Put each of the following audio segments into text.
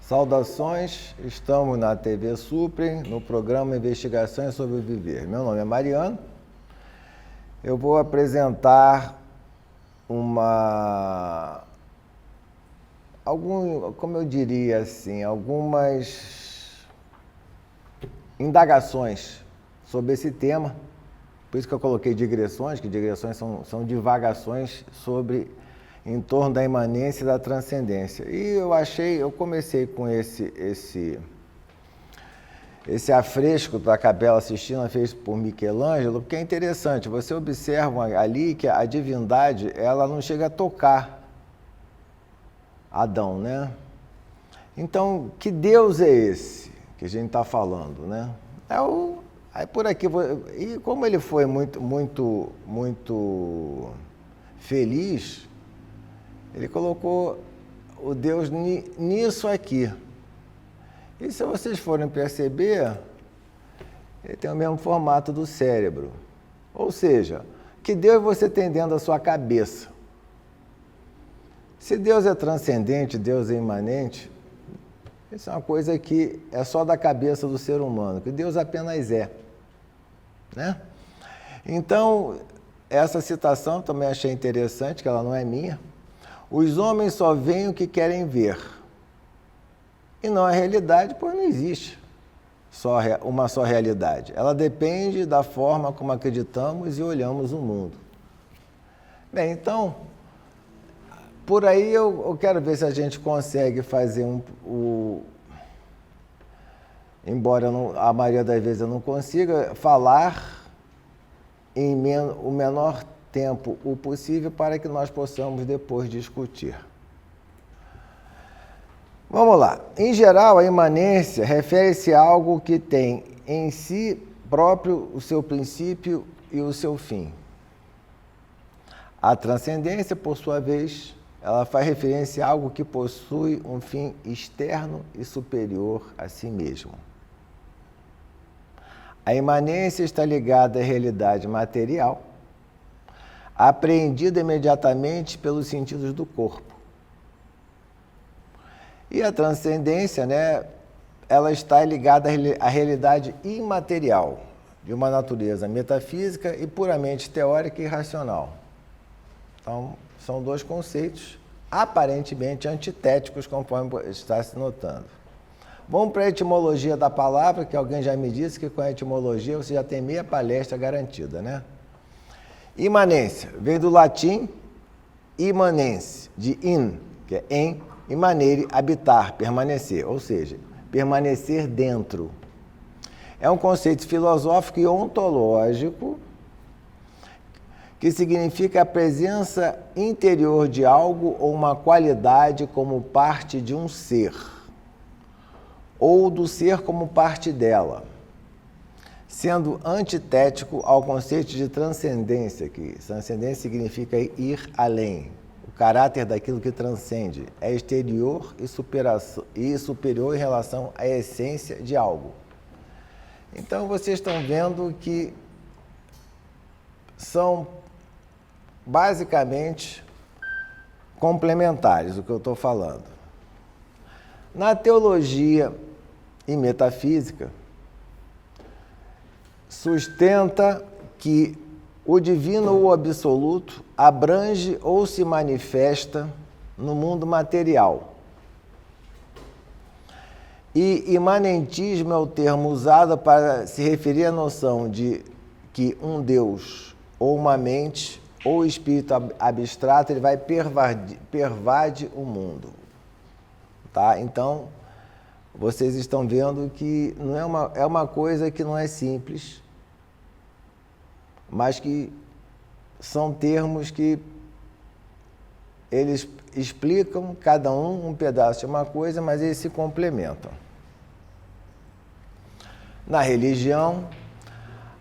Saudações, estamos na TV Supre, no programa Investigações sobre o Viver. Meu nome é Mariano. Eu vou apresentar algumas indagações sobre esse tema. Por isso que eu coloquei digressões, que digressões são divagações em torno da imanência e da transcendência. E eu comecei com esse afresco da Capela Sistina feito por Michelangelo, porque é interessante, você observa ali que a divindade, ela não chega a tocar Adão, né? Então, que Deus é esse que a gente está falando, né? Aí por aqui, e como ele foi muito feliz, ele colocou o Deus nisso aqui. E se vocês forem perceber, ele tem o mesmo formato do cérebro. Ou seja, que Deus você tem dentro da sua cabeça. Se Deus é transcendente, Deus é imanente, isso é uma coisa que é só da cabeça do ser humano, que Deus apenas é, né? Então, essa citação também achei interessante, que ela não é minha. Os homens só veem o que querem ver. E não é realidade, pois não existe uma só realidade. Ela depende da forma como acreditamos e olhamos o mundo. Bem, então, por aí eu quero ver se a gente consegue fazer embora a maioria das vezes eu não consiga, falar em o menor tempo o possível para que nós possamos depois discutir. Vamos lá. Em geral, a imanência refere-se a algo que tem em si próprio o seu princípio e o seu fim. A transcendência, por sua vez, ela faz referência a algo que possui um fim externo e superior a si mesmo. A imanência está ligada à realidade material, apreendida imediatamente pelos sentidos do corpo. E a transcendência, né, ela está ligada à realidade imaterial, de uma natureza metafísica e puramente teórica e racional. Então, são dois conceitos aparentemente antitéticos, conforme está se notando. Vamos para a etimologia da palavra, que alguém já me disse que com a etimologia você já tem meia palestra garantida, né? Imanência, veio do latim imanens, de in, que é em, e manere, habitar, permanecer, ou seja, permanecer dentro. É um conceito filosófico e ontológico que significa a presença interior de algo ou uma qualidade como parte de um ser, ou do ser como parte dela, sendo antitético ao conceito de transcendência, que transcendência significa ir além. O caráter daquilo que transcende é exterior e superior em relação à essência de algo. Então, vocês estão vendo que são basicamente complementares o que eu estou falando. Na teologia e metafísica, sustenta que o divino ou o absoluto abrange ou se manifesta no mundo material. E imanentismo é o termo usado para se referir à noção de que um Deus ou uma mente ou espírito abstrato ele vai pervade o mundo. Tá? Então, vocês estão vendo que não é uma coisa que não é simples, mas que são termos que eles explicam, cada um pedaço de uma coisa, mas eles se complementam. Na religião,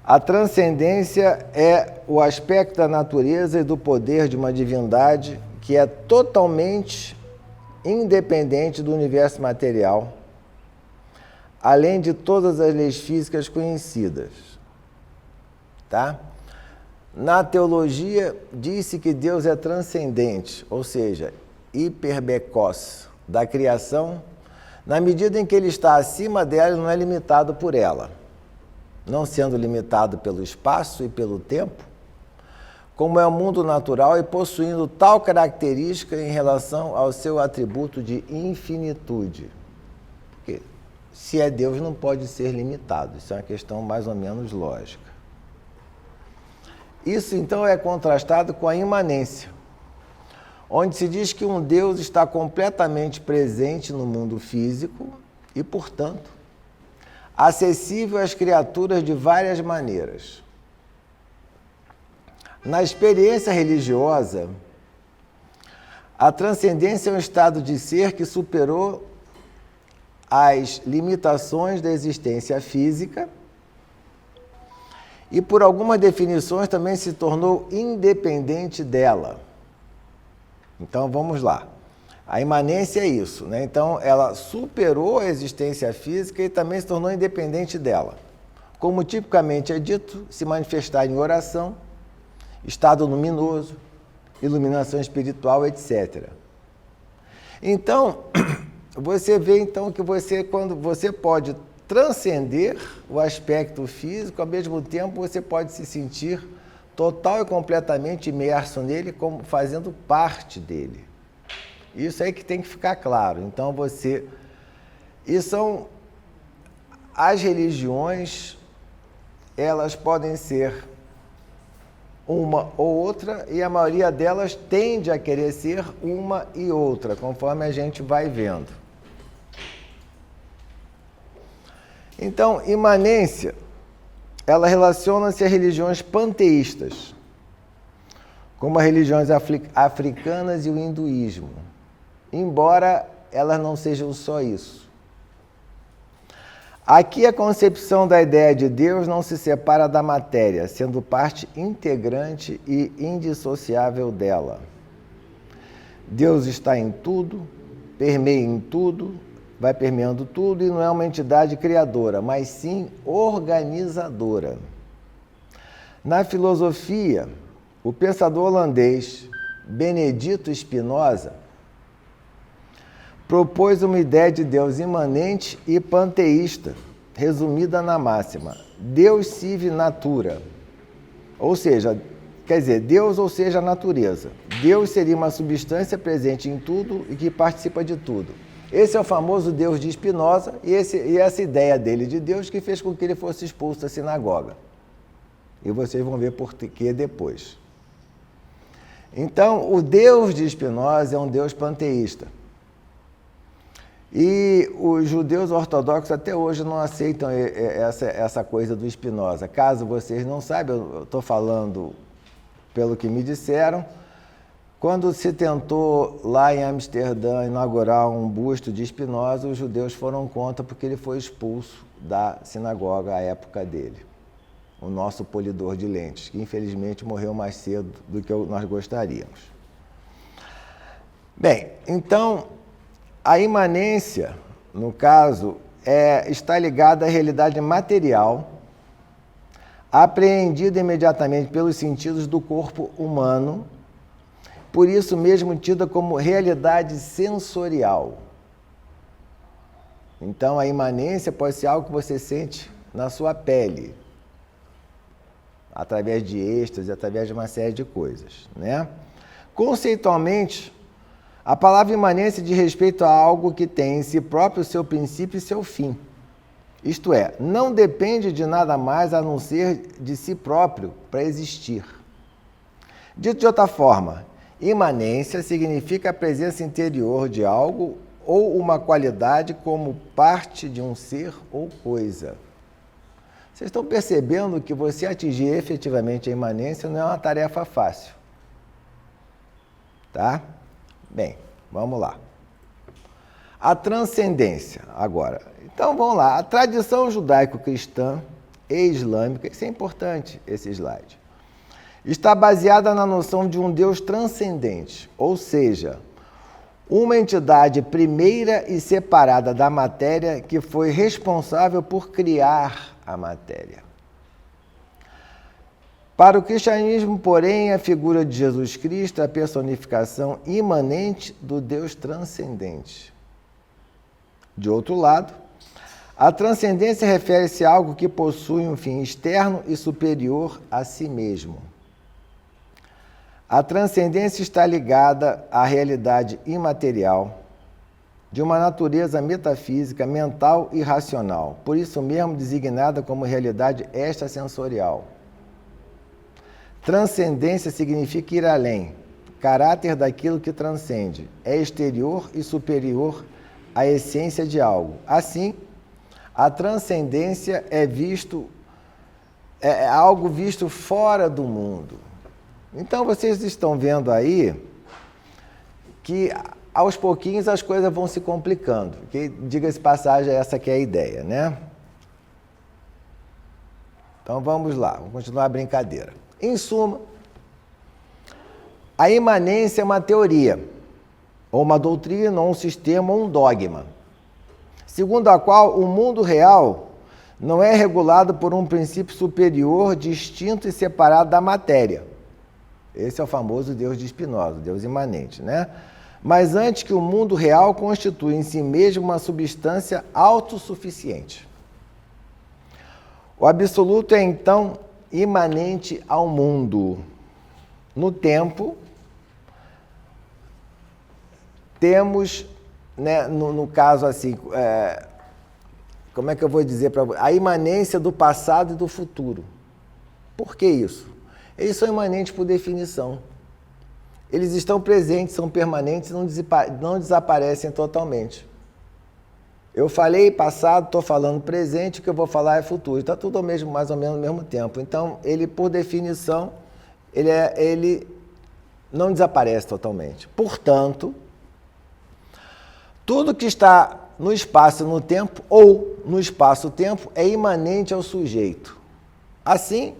a transcendência é o aspecto da natureza e do poder de uma divindade que é totalmente independente do universo material, além de todas as leis físicas conhecidas. Tá? Na teologia, disse que Deus é transcendente, ou seja, hiperbecós da criação, Na medida em que ele está acima dela, ele não é limitado por ela. Não sendo limitado pelo espaço e pelo tempo, como é o mundo natural e possuindo tal característica em relação ao seu atributo de infinitude. Porque se é Deus, não pode ser limitado. Isso é uma questão mais ou menos lógica. Isso, então, é contrastado com a imanência, onde se diz que um Deus está completamente presente no mundo físico e, portanto, acessível às criaturas de várias maneiras. Na experiência religiosa, a transcendência é um estado de ser que superou as limitações da existência física e, por algumas definições, também se tornou independente dela. Então, vamos lá. A imanência é isso, né? Então, ela superou a existência física e também se tornou independente dela. Como tipicamente é dito, se manifestar em oração, estado luminoso, iluminação espiritual, etc. Então, você vê então que quando você pode transcender o aspecto físico, ao mesmo tempo você pode se sentir total e completamente imerso nele, como fazendo parte dele. Isso aí que tem que ficar claro. Então e são as religiões, elas podem ser uma ou outra, e a maioria delas tende a querer ser uma e outra, conforme a gente vai vendo. Então, imanência, ela relaciona-se a religiões panteístas, como as religiões africanas e o hinduísmo, embora elas não sejam só isso. Aqui a concepção da ideia de Deus não se separa da matéria, sendo parte integrante e indissociável dela. Deus está em tudo, permeia em tudo, vai permeando tudo e não é uma entidade criadora, mas sim organizadora. Na filosofia, o pensador holandês Benedito Spinoza propôs uma ideia de Deus imanente e panteísta, resumida na máxima: Deus sive natura. Ou seja, Deus, ou seja, a natureza. Deus seria uma substância presente em tudo e que participa de tudo. Esse é o famoso Deus de Spinoza e essa ideia dele de Deus que fez com que ele fosse expulso da sinagoga. E vocês vão ver por que depois. Então, o Deus de Spinoza é um Deus panteísta. E os judeus ortodoxos até hoje não aceitam essa coisa do Spinoza. Caso vocês não saibam, eu estou falando pelo que me disseram, quando se tentou lá em Amsterdã inaugurar um busto de Spinoza, os judeus foram contra porque ele foi expulso da sinagoga à época dele. O nosso polidor de lentes, que infelizmente morreu mais cedo do que nós gostaríamos. Bem, então, a imanência, no caso, está ligada à realidade material, apreendida imediatamente pelos sentidos do corpo humano, por isso mesmo tida como realidade sensorial. Então, a imanência pode ser algo que você sente na sua pele, através de êxtase, através de uma série de coisas, né? Conceitualmente, a palavra imanência diz respeito a algo que tem em si próprio seu princípio e seu fim. Isto é, não depende de nada mais a não ser de si próprio para existir. Dito de outra forma, imanência significa a presença interior de algo ou uma qualidade como parte de um ser ou coisa. Vocês estão percebendo que você atingir efetivamente a imanência não é uma tarefa fácil. Tá? Bem, vamos lá. A transcendência, agora. Então, vamos lá. A tradição judaico-cristã e islâmica, isso é importante, esse slide, está baseada na noção de um Deus transcendente, ou seja, uma entidade primeira e separada da matéria que foi responsável por criar a matéria. Para o cristianismo, porém, a figura de Jesus Cristo é a personificação imanente do Deus transcendente. De outro lado, a transcendência refere-se a algo que possui um fim externo e superior a si mesmo. A transcendência está ligada à realidade imaterial, de uma natureza metafísica, mental e racional, por isso mesmo designada como realidade extrasensorial. Transcendência significa ir além, caráter daquilo que transcende, é exterior e superior à essência de algo. Assim, a transcendência é algo visto fora do mundo. Então, vocês estão vendo aí que aos pouquinhos as coisas vão se complicando. Que, diga-se passagem, essa que é a ideia, né? Então vamos lá, vamos continuar a brincadeira. Em suma, a imanência é uma teoria, ou uma doutrina, ou um sistema, ou um dogma, segundo a qual o mundo real não é regulado por um princípio superior, distinto e separado da matéria. Esse é o famoso Deus de Spinoza, Deus imanente, né? Mas antes que o mundo real constitui em si mesmo uma substância autossuficiente. O absoluto é, então, imanente ao mundo. No tempo, temos, né, no caso assim, como é que eu vou dizer para você? A imanência do passado e do futuro. Por que isso? Eles são imanentes por definição. Eles estão presentes, são permanentes, não desaparecem totalmente. Eu falei passado, estou falando presente, o que eu vou falar é futuro. Está tudo mais ou menos ao mesmo tempo. Então, ele, por definição, ele não desaparece totalmente. Portanto, tudo que está no espaço e no tempo, ou no espaço-tempo, é imanente ao sujeito. Assim,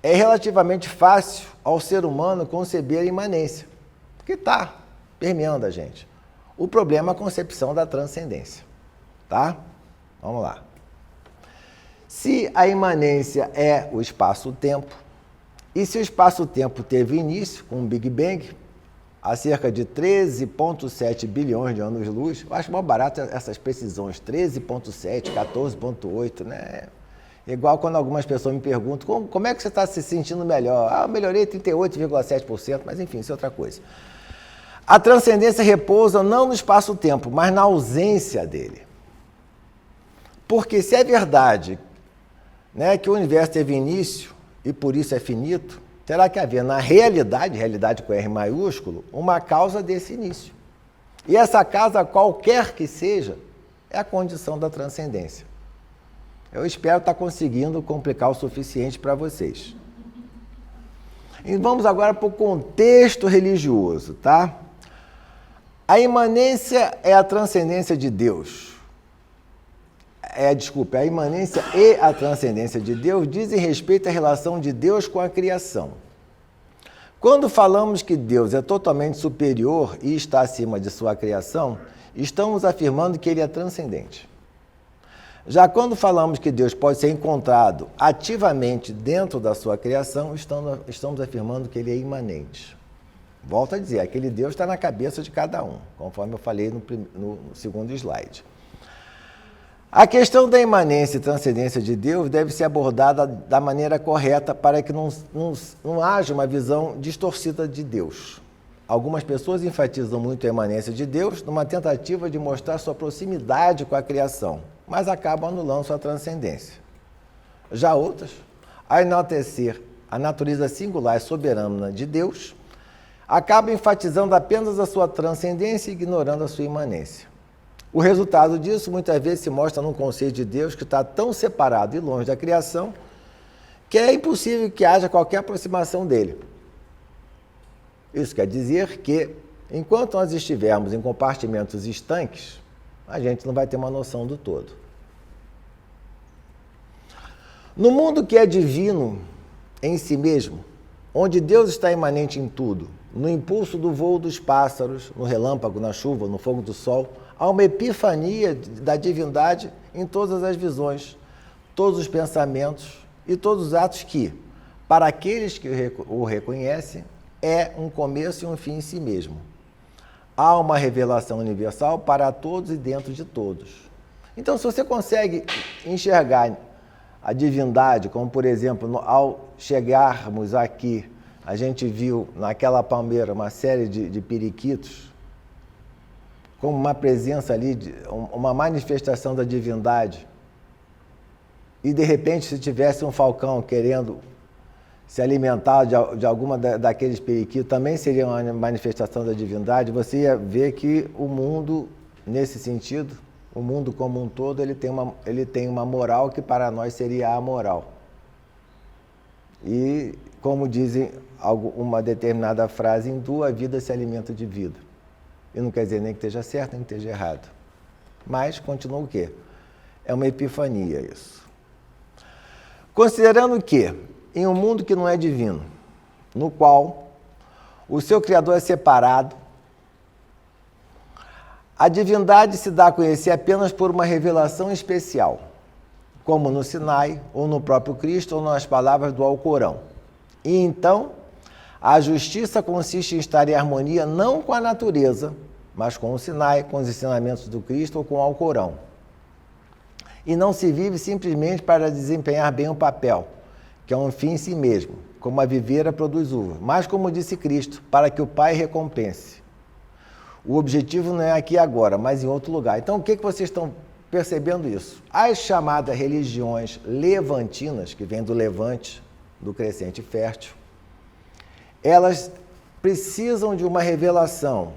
é relativamente fácil ao ser humano conceber a imanência, porque está permeando a gente. O problema é a concepção da transcendência, tá? Vamos lá. Se a imanência é o espaço-tempo, e se o espaço-tempo teve início com o Big Bang, há cerca de 13,7 bilhões de anos-luz, eu acho mais barato essas precisões, 13,7, 14,8, né? Igual quando algumas pessoas me perguntam, como é que você está se sentindo melhor? Eu melhorei 38,7%, mas enfim, isso é outra coisa. A transcendência repousa não no espaço-tempo, mas na ausência dele. Porque se é verdade, né, que o universo teve início e por isso é finito, terá que haver na realidade com R maiúsculo, uma causa desse início. E essa causa, qualquer que seja, é a condição da transcendência. Eu espero estar conseguindo complicar o suficiente para vocês. E vamos agora para o contexto religioso, tá? A imanência é a transcendência de Deus. A imanência e a transcendência de Deus dizem respeito à relação de Deus com a criação. Quando falamos que Deus é totalmente superior e está acima de sua criação, estamos afirmando que ele é transcendente. Já quando falamos que Deus pode ser encontrado ativamente dentro da sua criação, estamos afirmando que ele é imanente. Volto a dizer, aquele Deus está na cabeça de cada um, conforme eu falei no segundo slide. A questão da imanência e transcendência de Deus deve ser abordada da maneira correta para que não haja uma visão distorcida de Deus. Algumas pessoas enfatizam muito a imanência de Deus numa tentativa de mostrar sua proximidade com a criação, mas acabam anulando sua transcendência. Já outras, a enaltecer a natureza singular e soberana de Deus, acabam enfatizando apenas a sua transcendência e ignorando a sua imanência. O resultado disso muitas vezes se mostra num conceito de Deus que está tão separado e longe da criação que é impossível que haja qualquer aproximação dele. Isso quer dizer que, enquanto nós estivermos em compartimentos estanques, a gente não vai ter uma noção do todo. No mundo que é divino em si mesmo, onde Deus está imanente em tudo, no impulso do voo dos pássaros, no relâmpago, na chuva, no fogo do sol, há uma epifania da divindade em todas as visões, todos os pensamentos e todos os atos que, para aqueles que o reconhecem, é um começo e um fim em si mesmo. há uma revelação universal para todos e dentro de todos. Então, se você consegue enxergar a divindade, como por exemplo, ao chegarmos aqui, a gente viu naquela palmeira uma série de periquitos, como uma presença ali, uma manifestação da divindade, e de repente se tivesse um falcão querendo se alimentar de alguma daqueles periquitos, também seria uma manifestação da divindade, você ia ver que o mundo, nesse sentido, o mundo como um todo, ele tem uma moral que para nós seria amoral. E, como dizem uma determinada frase hindu, a vida se alimenta de vida. E não quer dizer nem que esteja certo, nem que esteja errado. Mas continua o quê? É uma epifania isso. Considerando que, em um mundo que não é divino, no qual o seu Criador é separado, a divindade se dá a conhecer apenas por uma revelação especial, como no Sinai, ou no próprio Cristo, ou nas palavras do Alcorão. E então, a justiça consiste em estar em harmonia não com a natureza, mas com o Sinai, com os ensinamentos do Cristo ou com o Alcorão. E não se vive simplesmente para desempenhar bem o papel, que é um fim em si mesmo, como a videira produz uva, mas, como disse Cristo, para que o Pai recompense. O objetivo não é aqui e agora, mas em outro lugar. Então, o que vocês estão percebendo isso? As chamadas religiões levantinas, que vêm do Levante, do Crescente Fértil, elas precisam de uma revelação.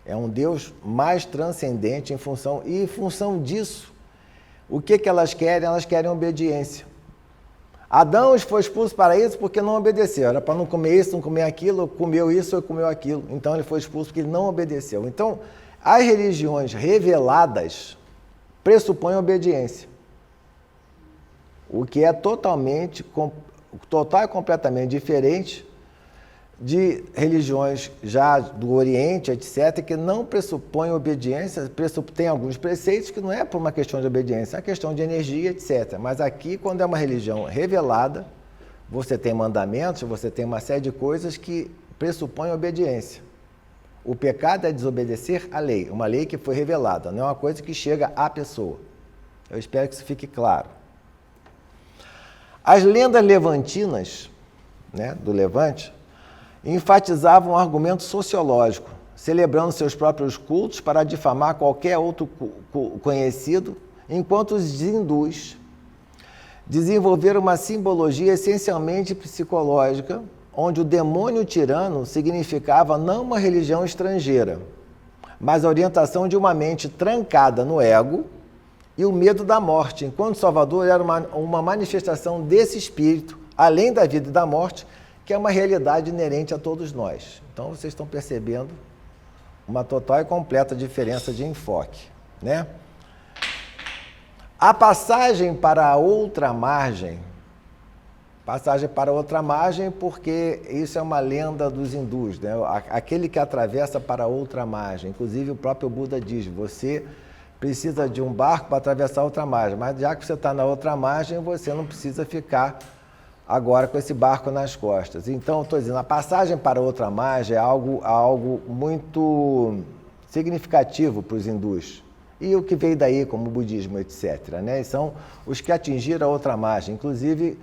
É um Deus mais transcendente em função disso. O que elas querem? Elas querem obediência. Adão foi expulso para isso porque não obedeceu. Era para não comer isso, não comer aquilo, comeu isso ou comeu aquilo. Então ele foi expulso porque ele não obedeceu. Então, as religiões reveladas pressupõem obediência. O que é total e completamente diferente de religiões já do Oriente, etc., que não pressupõem obediência, tem alguns preceitos que não é por uma questão de obediência, é uma questão de energia, etc. Mas aqui, quando é uma religião revelada, você tem mandamentos, você tem uma série de coisas que pressupõem obediência. O pecado é desobedecer à lei, uma lei que foi revelada, não é uma coisa que chega à pessoa. Eu espero que isso fique claro. As lendas levantinas, do Levante, enfatizavam um argumento sociológico, celebrando seus próprios cultos para difamar qualquer outro conhecido, enquanto os hindus desenvolveram uma simbologia essencialmente psicológica, onde o demônio tirano significava não uma religião estrangeira, mas a orientação de uma mente trancada no ego e o medo da morte, enquanto Salvador era uma manifestação desse espírito, além da vida e da morte, que é uma realidade inerente a todos nós. Então, vocês estão percebendo uma total e completa diferença de enfoque, A passagem para a outra margem, porque isso é uma lenda dos hindus, Aquele que atravessa para a outra margem. Inclusive, o próprio Buda diz, você precisa de um barco para atravessar a outra margem, mas já que você está na outra margem, você não precisa ficar agora com esse barco nas costas. Então, estou dizendo, a passagem para outra margem é algo muito significativo para os hindus. E o que veio daí, como o budismo, etc. E são os que atingiram a outra margem. Inclusive,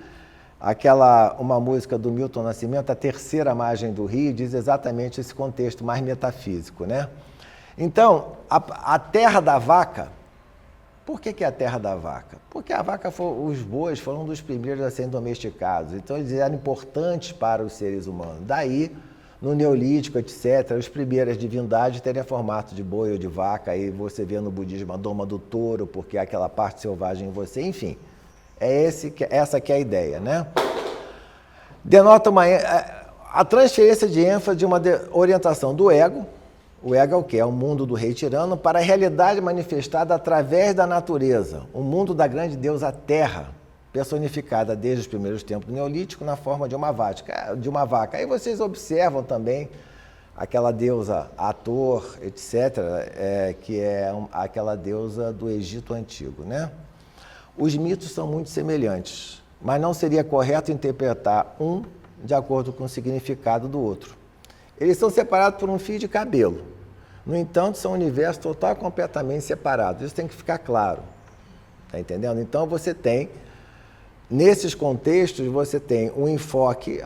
uma música do Milton Nascimento, A Terceira Margem do Rio, diz exatamente esse contexto mais metafísico. Então, a terra da vaca. Por que é a terra da vaca? Porque a vaca, os bois foram um dos primeiros a serem domesticados, então eles eram importantes para os seres humanos. Daí, no Neolítico, etc., as primeiras divindades teriam formato de boi ou de vaca, aí você vê no budismo a doma do touro, porque é aquela parte selvagem em você, enfim. Essa que é a ideia, Denota a transferência de ênfase de uma orientação do ego. O ego é o quê? É o mundo do rei tirano para a realidade manifestada através da natureza, o mundo da grande deusa Terra, personificada desde os primeiros tempos do Neolítico na forma de uma vaca. Aí vocês observam também aquela deusa Ator, etc., que é aquela deusa do Egito Antigo, Os mitos são muito semelhantes, mas não seria correto interpretar um de acordo com o significado do outro. Eles são separados por um fio de cabelo, No entanto, são universos total completamente separados. Isso tem que ficar claro. Está entendendo? Então, você tem, nesses contextos, você tem um enfoque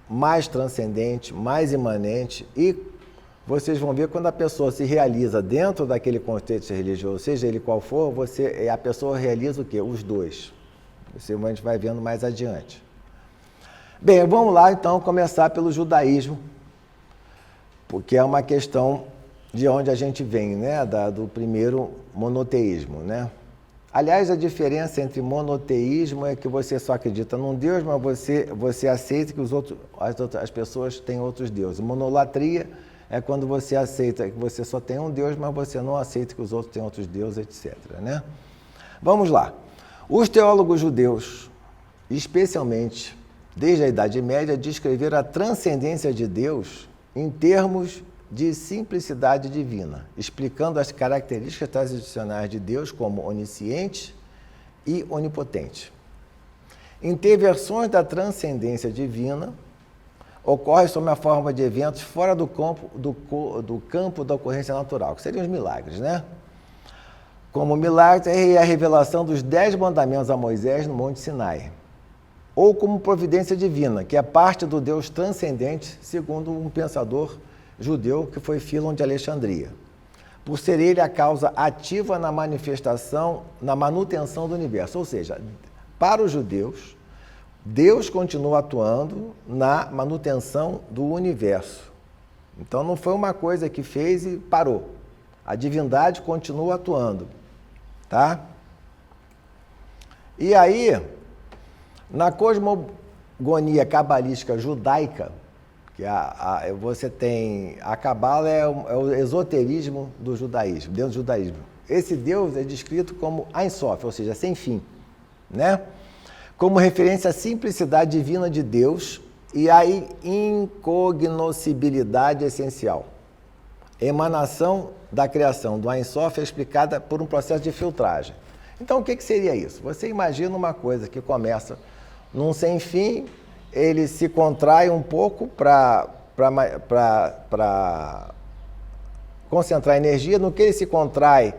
mais transcendente, mais imanente, e vocês vão ver quando a pessoa se realiza dentro daquele contexto religioso, seja ele qual for, a pessoa realiza o quê? Os dois. A gente vai vendo mais adiante. Bem, vamos lá então começar pelo judaísmo, porque é uma questão de onde a gente vem, né? Do primeiro monoteísmo, né? Aliás, a diferença entre monoteísmo é que você só acredita num Deus, mas você aceita que as pessoas têm outros deuses. Monolatria é quando você aceita que você só tem um Deus, mas você não aceita que os outros têm outros deuses, etc. Né? Vamos lá. Os teólogos judeus, especialmente desde a Idade Média, descreveram a transcendência de Deus em termos de simplicidade divina, explicando as características tradicionais de Deus como onisciente e onipotente. Interversões da transcendência divina ocorrem sob a forma de eventos fora do campo da ocorrência natural, que seriam os milagres, né? Como milagre é a revelação dos 10 mandamentos a Moisés no Monte Sinai, ou como providência divina, que é parte do Deus transcendente, segundo um pensador judeu que foi Fílon de Alexandria, por ser ele a causa ativa na manifestação, na manutenção do universo. Ou seja, para os judeus, Deus continua atuando na manutenção do universo. Então não foi uma coisa que fez e parou. A divindade continua atuando, tá? E aí, na cosmogonia cabalística judaica, que você tem a Cabala é o esoterismo do judaísmo, dentro do judaísmo. Esse Deus é descrito como Ein Sof, ou seja, sem fim, né? Como referência à simplicidade divina de Deus e à incognoscibilidade essencial. Emanação da criação do Ein Sof é explicada por um processo de filtragem. Então, o que seria isso? Você imagina uma coisa que começa num sem fim, ele se contrai um pouco para concentrar energia. No que ele se contrai,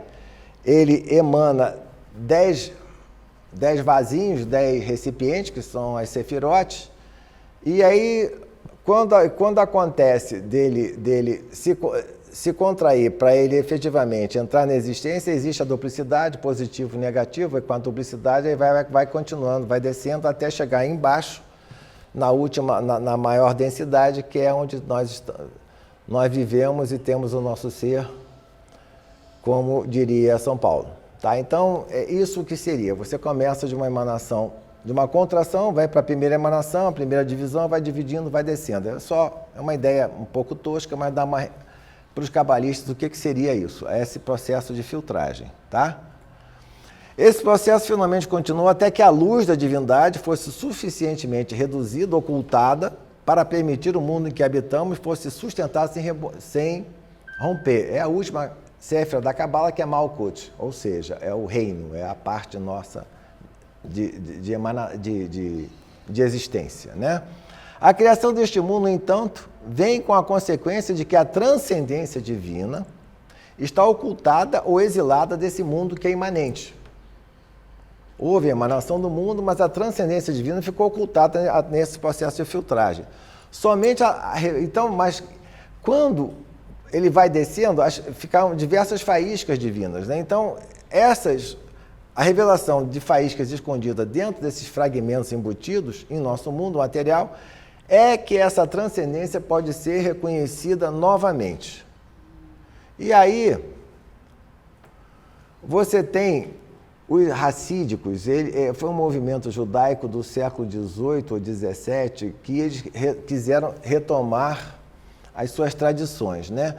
ele emana 10 vasinhos, 10 recipientes, que são as sefirotes. E aí, quando acontece dele se contrair para ele efetivamente entrar na existência, existe a duplicidade, positivo e negativo, e com a duplicidade aí vai continuando, vai descendo até chegar embaixo, na maior densidade, que é onde nós vivemos e temos o nosso ser, como diria São Paulo. Tá? Então, é isso que seria. Você começa de uma emanação, de uma contração, vai para a primeira emanação, a primeira divisão, vai dividindo, vai descendo. É uma ideia um pouco tosca, mas dá para os cabalistas o que seria isso, é esse processo de filtragem. Tá? Esse processo finalmente continuou até que a luz da divindade fosse suficientemente reduzida, ocultada, para permitir o mundo em que habitamos fosse sustentado sem romper. É a última séfira da Cabala, que é Malkut, ou seja, é o reino, é a parte nossa de existência. Né? A criação deste mundo, no entanto, vem com a consequência de que a transcendência divina está ocultada ou exilada desse mundo que é imanente. Houve a emanação do mundo, mas a transcendência divina ficou ocultada nesse processo de filtragem. Mas quando ele vai descendo, ficaram diversas faíscas divinas. Né? Então, a revelação de faíscas escondidas dentro desses fragmentos embutidos em nosso mundo material é que essa transcendência pode ser reconhecida novamente. E aí, você tem os racídicos, foi um movimento judaico do século XVIII ou XVII que eles quiseram retomar as suas tradições, né?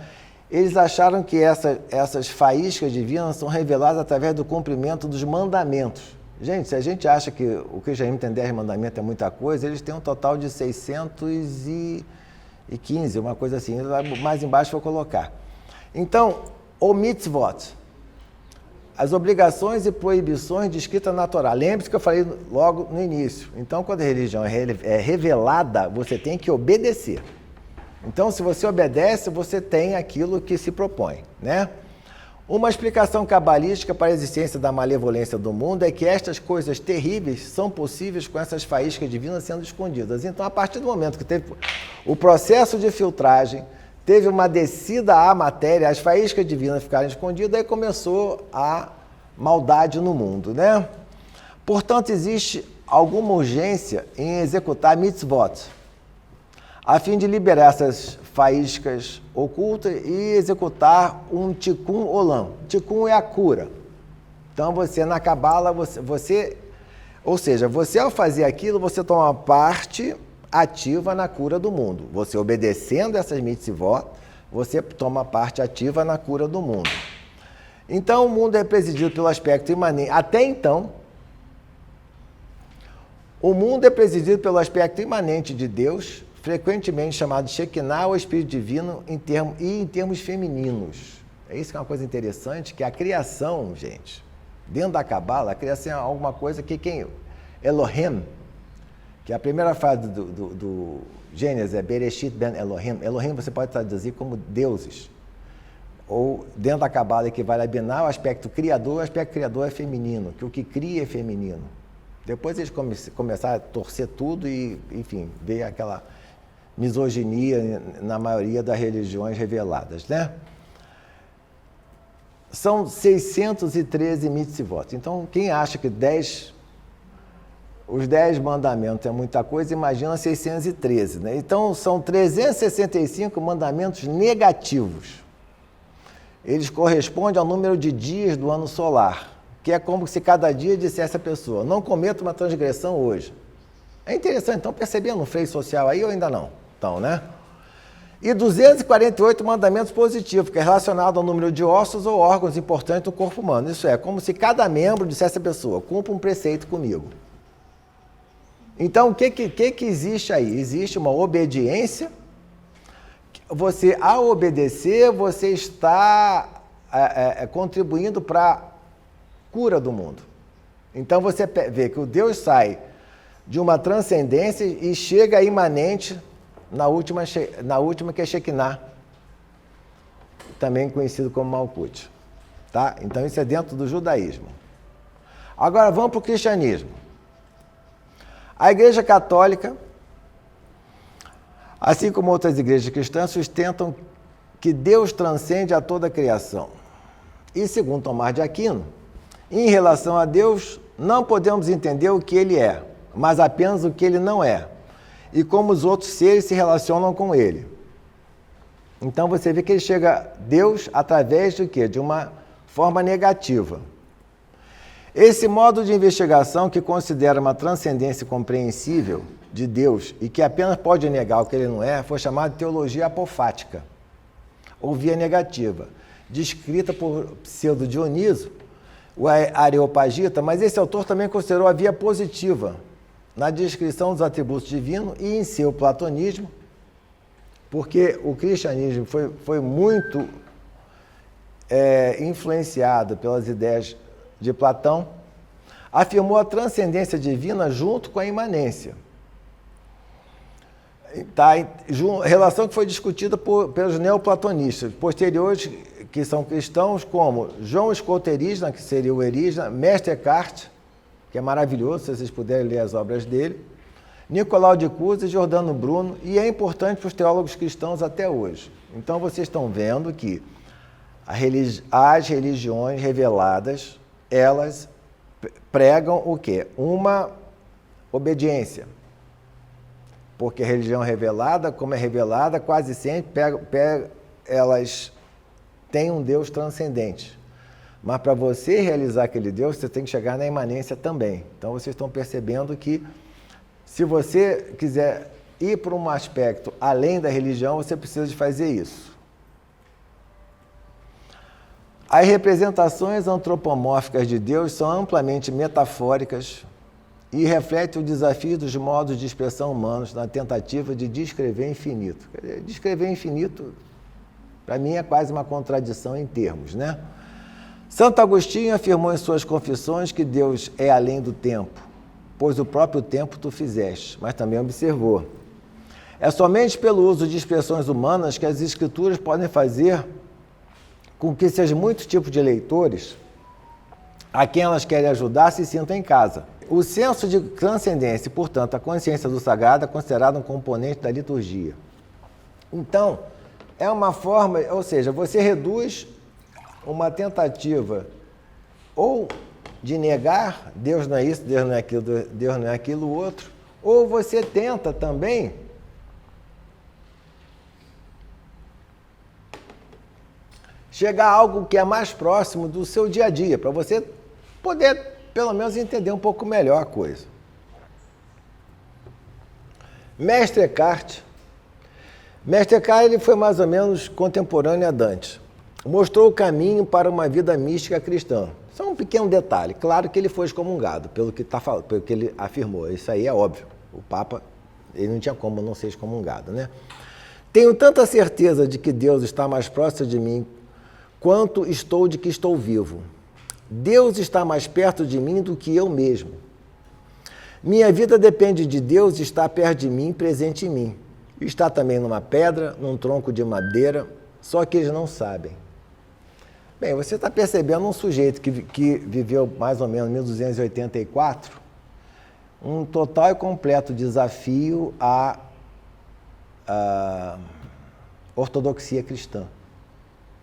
Eles acharam que essas faíscas divinas são reveladas através do cumprimento dos mandamentos. Gente, se a gente acha que o cristianismo tem 10 mandamentos é muita coisa, eles têm um total de 615, uma coisa assim, mais embaixo vou colocar. Então, o mitzvot, as obrigações e proibições de escrita na Torá. Lembre-se que eu falei logo no início. Então, quando a religião é revelada, você tem que obedecer. Então, se você obedece, você tem aquilo que se propõe, né? Uma explicação cabalística para a existência da malevolência do mundo é que estas coisas terríveis são possíveis com essas faíscas divinas sendo escondidas. Então, a partir do momento que teve o processo de filtragem, teve uma descida à matéria, as faíscas divinas ficaram escondidas, aí começou a maldade no mundo, né? Portanto, existe alguma urgência em executar mitzvot, a fim de liberar essas faíscas ocultas e executar um tikkun olam. Tikkun é a cura. Então, você na Cabala, ou seja, você ao fazer aquilo, você toma parte ativa na cura do mundo. Você obedecendo essas mitzvot, você toma parte ativa na cura do mundo. Então, o mundo é presidido pelo aspecto imanente. Até então, o mundo é presidido pelo aspecto imanente de Deus, frequentemente chamado Shekinah, ou Espírito Divino, em termos femininos. É isso que é uma coisa interessante, que a criação, gente, dentro da Cabala, a criação é alguma coisa que quem... Elohim, que é a primeira frase do Gênesis, é Bereshit ben Elohim. Elohim você pode traduzir como deuses. Ou, dentro da Cabala, equivale a Binah, o aspecto criador é feminino, que o que cria é feminino. Depois eles começaram a torcer tudo e, enfim, veio aquela misoginia na maioria das religiões reveladas, né? São 613 mitzvot. Então, quem acha que os 10 mandamentos é muita coisa, imagina 613, né? Então, são 365 mandamentos negativos. Eles correspondem ao número de dias do ano solar, que é como se cada dia dissesse a pessoa, não cometa uma transgressão hoje. É interessante, então, percebendo um freio social aí ou ainda não? Então, né? E 248 mandamentos positivos, que é relacionado ao número de ossos ou órgãos importantes do corpo humano. Isso é, como se cada membro dissesse a pessoa, cumpra um preceito comigo. Então, o que existe aí? Existe uma obediência. Você, ao obedecer, você está contribuindo para a cura do mundo. Então, você vê que o Deus sai de uma transcendência e chega imanente na última que é Shekinah, também conhecido como Malkut. Tá? Então, isso é dentro do judaísmo. Agora, vamos para o cristianismo. A Igreja Católica, assim como outras igrejas cristãs, sustentam que Deus transcende a toda a criação. E, segundo Tomás de Aquino, em relação a Deus, não podemos entender o que Ele é, mas apenas o que Ele não é, e como os outros seres se relacionam com Ele. Então, você vê que ele chega a Deus através de quê? De uma forma negativa. Esse modo de investigação, que considera uma transcendência compreensível de Deus e que apenas pode negar o que ele não é, foi chamado de teologia apofática, ou via negativa, descrita por Pseudo-Dioniso, o Areopagita, mas esse autor também considerou a via positiva na descrição dos atributos divinos e em seu platonismo, porque o cristianismo foi muito influenciado pelas ideias de Platão, afirmou a transcendência divina junto com a imanência. Tá? Relação que foi discutida pelos neoplatonistas, posteriores que são cristãos, como João Escolterisna, que seria o Erisna, Mestre Eckhart, que é maravilhoso, se vocês puderem ler as obras dele, Nicolau de Cusa e Giordano Bruno, e é importante para os teólogos cristãos até hoje. Então, vocês estão vendo que as religiões reveladas, elas pregam o quê? Uma obediência. Porque a religião revelada, como é revelada, quase sempre elas têm um Deus transcendente. Mas para você realizar aquele Deus, você tem que chegar na imanência também. Então, vocês estão percebendo que, se você quiser ir para um aspecto além da religião, você precisa de fazer isso. As representações antropomórficas de Deus são amplamente metafóricas e refletem o desafio dos modos de expressão humanos na tentativa de descrever infinito. Descrever infinito, para mim, é quase uma contradição em termos, né? Santo Agostinho afirmou em suas confissões que Deus é além do tempo, pois o próprio tempo tu fizeste, mas também observou. É somente pelo uso de expressões humanas que as escrituras podem fazer com que esses muitos tipos de leitores, a quem elas querem ajudar, se sintam em casa. O senso de transcendência e, portanto, a consciência do sagrado é considerado um componente da liturgia. Então, é uma forma, ou seja, você reduz uma tentativa ou de negar Deus não é isso, Deus não é aquilo, Deus não é aquilo outro, ou você tenta também chegar a algo que é mais próximo do seu dia a dia, para você poder, pelo menos, entender um pouco melhor a coisa. Mestre Eckhart ele foi mais ou menos contemporâneo a Dante. Mostrou o caminho para uma vida mística cristã. Só um pequeno detalhe. Claro que ele foi excomungado, pelo que ele afirmou. Isso aí é óbvio. O Papa, ele não tinha como não ser excomungado, né? Tenho tanta certeza de que Deus está mais próximo de mim quanto estou de que estou vivo. Deus está mais perto de mim do que eu mesmo. Minha vida depende de Deus estar perto de mim, presente em mim. Está também numa pedra, num tronco de madeira, só que eles não sabem. Bem, você está percebendo um sujeito que viveu mais ou menos em 1284, um total e completo desafio à ortodoxia cristã.